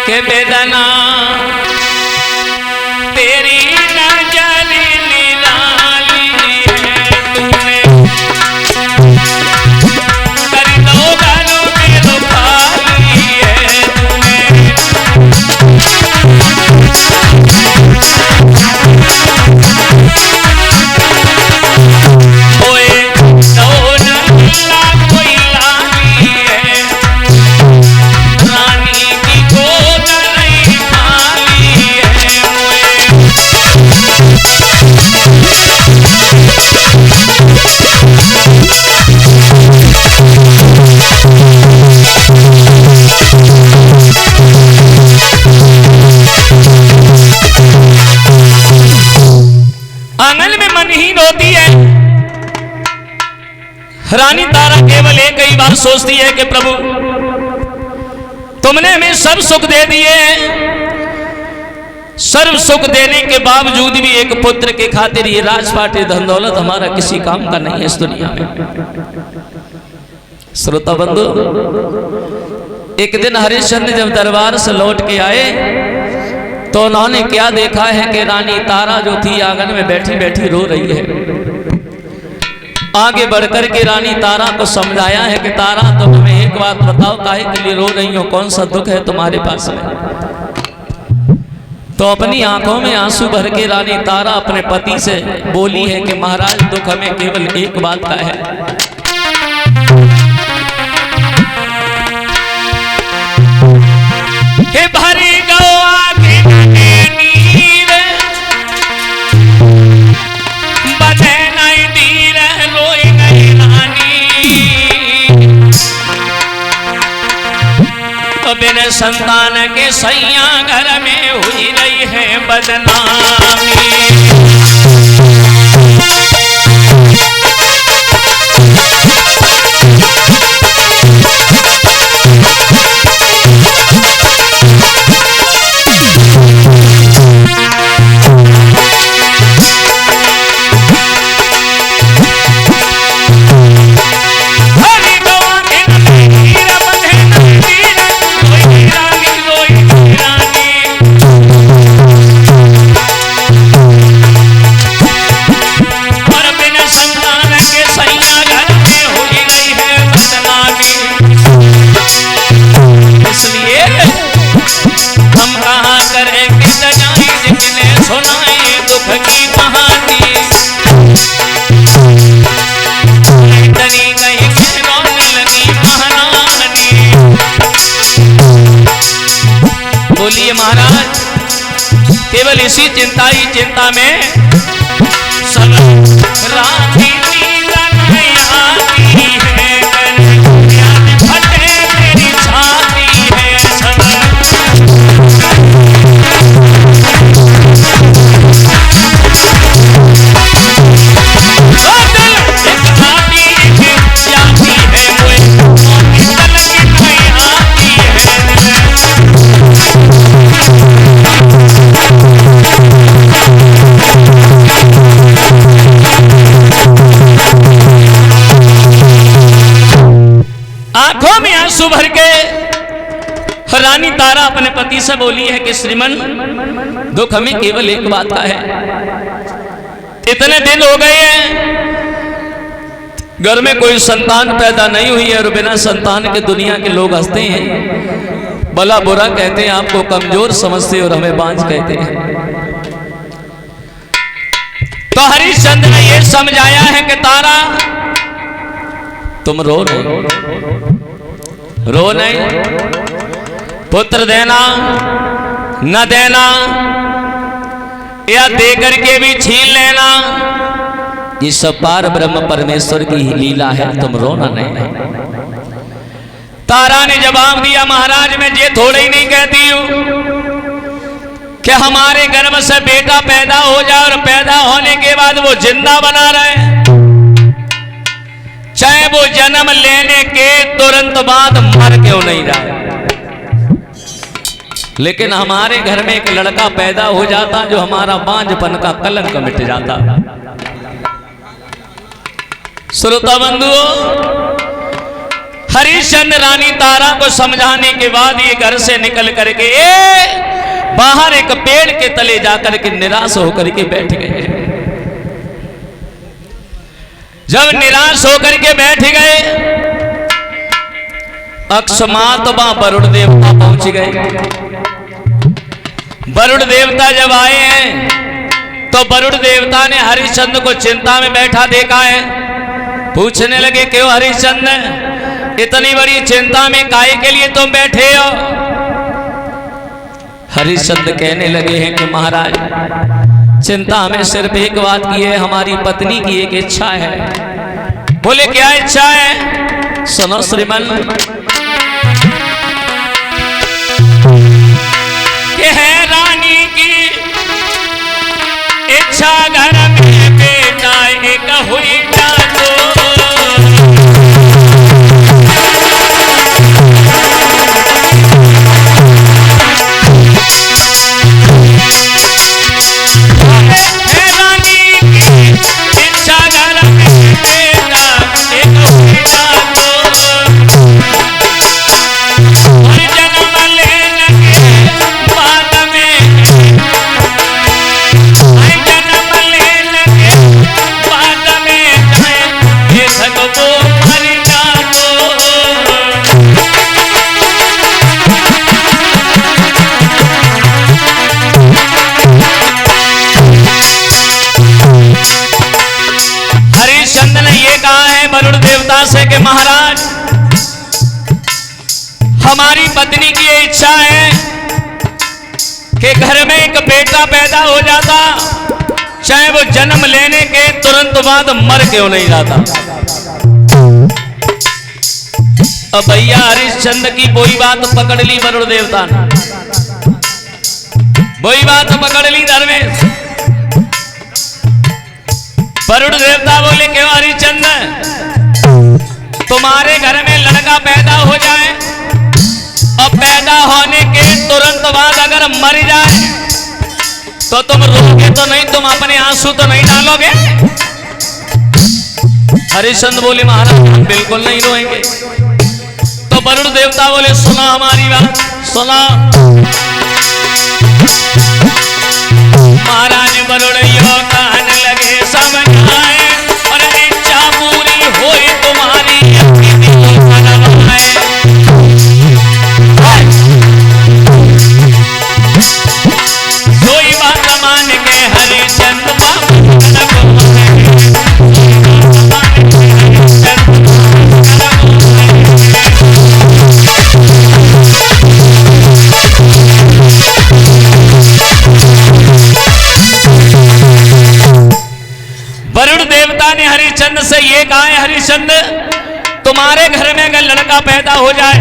के बेदना तेरी नजर निराली है तूने कर दो गालों में रुपाली है तूने ओए दो नल्ला कोई लाली है रानी की गोद नहीं खाली है आंगन में मनहीन होती है रानी तारा। केवल एक ही बात सोचती है कि प्रभु तुमने हमें सब सुख दे दिए, सर्व सुख देने के बावजूद भी एक पुत्र के खातिर ये राजपाट धन दौलत हमारा किसी काम का नहीं है इस दुनिया में। श्रोता बंधु, एक दिन हरिश्चंद्र जब दरबार से लौट के आए तो उन्होंने क्या देखा है कि रानी तारा जो थी आंगन में बैठी बैठी रो रही है। आगे बढ़कर के रानी तारा को समझाया है कि तारा तुम हमें एक बात बताओ, काहे के लिए रो रही हो, कौन सा दुख है तुम्हारे पास में। तो अपनी आंखों में आंसू भर के रानी तारा अपने पति से बोली है कि महाराज दुख हमें केवल एक बात का है, हे भरी गवा के नीर बने नहीं दीर रोई नहीं रानी, तो बिन संतान के सैया घर में हुई रही है बदनामी। बोलिए महाराज, केवल इसी चिंता ही चिंता में सब राती नींद नहीं आती है, फटे मेरी छाती है सब। आंखों में आंसू भर के रानी तारा अपने पति से बोली है कि श्रीमन दुख हमें केवल एक बात का है, इतने दिन हो गए हैं घर में कोई संतान पैदा नहीं हुई है और बिना संतान के दुनिया के लोग हंसते हैं, भला बुरा कहते हैं, आपको कमजोर समझते और हमें बांझ कहते हैं। तो हरिश्चंद्र ने यह समझाया है कि तारा तुम रो नहीं, पुत्र देना न देना या देकर के भी छीन लेना, ये सब पार ब्रह्म परमेश्वर की लीला है, तुम रोना नहीं। तारा ने जवाब दिया, महाराज मैं ये थोड़े ही नहीं कहती हूं कि हमारे गर्भ से बेटा पैदा हो जाए और पैदा होने के बाद वो जिंदा बना रहे, चाहे वो जन्म लेने के तुरंत बाद मर क्यों नहीं जाए, लेकिन हमारे घर में एक लड़का पैदा हो जाता जो हमारा बांझपन का कलंक मिट जाता। श्रोता बंधुओं, हरिश्चंद्र रानी तारा को समझाने के बाद ये घर से निकल करके बाहर एक पेड़ के तले जाकर के निराश होकर के बैठ गए। जब निराश होकर के बैठ गए, अकस्मात वहां वरुण देवता पहुंच गए। वरुण देवता जब आए हैं तो वरुण देवता ने हरिश्चंद्र को चिंता में बैठा देखा है। पूछने लगे, क्यों हरिश्चंद्र, इतनी बड़ी चिंता में काहे के लिए तुम बैठे हो? हरिश्चंद्र कहने लगे हैं कि महाराज, चिंता में सिर्फ एक बात की है, हमारी पत्नी की एक इच्छा है। बोले, क्या इच्छा है? सुनो श्रीमन, कि है रानी की इच्छा, घर में बेटा एक हुई जातो। वरुण देवता से कि महाराज, हमारी पत्नी की ये इच्छा है कि घर में एक बेटा पैदा हो जाता, चाहे वो जन्म लेने के तुरंत बाद मर क्यों नहीं जाता। अब भैया हरिश्चंद्र की वही बात पकड़ ली वरुण देवता ने, वही बात पकड़ ली धर्मेश। वरुण देवता बोले, क्यों हरिश्चंद्र, तुम्हारे घर में लड़का पैदा हो जाए और पैदा होने के तुरंत बाद अगर मर जाए तो तुम रोगे तो नहीं, तुम अपने आंसू तो नहीं डालोगे? हरिश्चंद्र बोले, महाराज हम बिल्कुल नहीं रोएंगे। तो वरुण देवता बोले, सुना हमारी बात, सुना। महाराज वरुण यो कहने लगे, समझाए और इच्छा पूरी होई तुम्हारी, कोई बात मान के हरिश्चंद्र वरुण देवता ने हरिश्चंद्र से ये कहा है, हरिश्चंद्र तुम्हारे घर में अगर लड़का पैदा हो जाए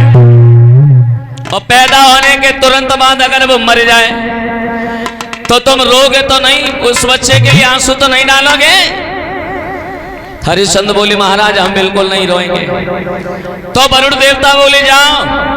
और पैदा होने के तुरंत बाद अगर वो मर जाए तो तुम रोगे तो नहीं, उस बच्चे के लिए आंसू तो नहीं डालोगे? हरिश्चंद्र बोले, महाराज हम बिल्कुल नहीं रोएंगे। तो वरुण देवता बोले, जाओ